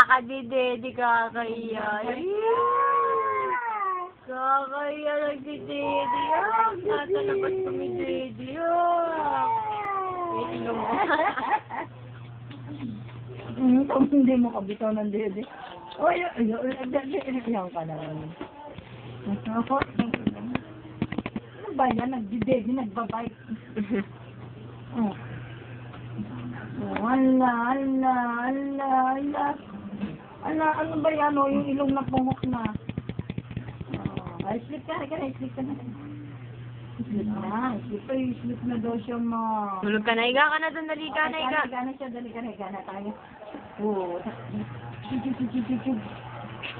Nakakadidedi, kakaiya. Kakaiya, nagdidedi. Nasa labas kumidedi. Wait lang mo. Kung hindi mo kabitaw ng dede. O, yan ka naman. Ano ba yan? Nagdidede, nagbabike. Ala, ano ba yan? O, yung ilong na pungok na. Ay, sleep ka na. Sleep na daw siya mo. Tulog ka na, higa ka na doon, dali ka na, higa. Higa na siya, dali ka na tayo. Oo.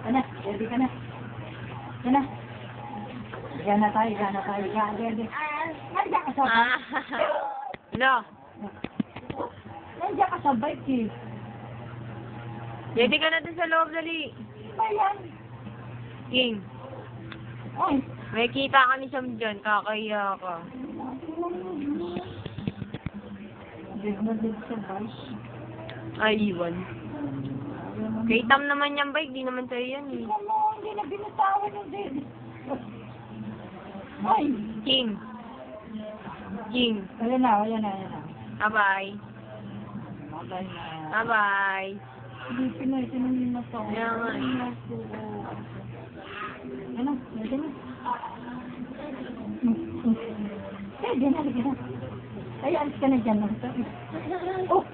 Ano, ready ka na. Ano? Higa na tayo. Ready. Nandiyan ka sa bike. Ano? Nandiyan ka sa bike eh. Ready ka na doon sa loob, dali. Ayan. King, Ay. may kita kami sa dyan, kakaiya ka. Hindi sa bike. Ay, iwan. Kay Tam naman yung bike, di naman sa'yo yan eh. Hindi na binitawan yung dede. Ay. King. Ayan na. Bye-bye. Bye na. Bye-bye. Hindi tinanong na to. Kaya nga eh. Ano? Ready na? Ready na. Ay, alis ka na dyan. Oh.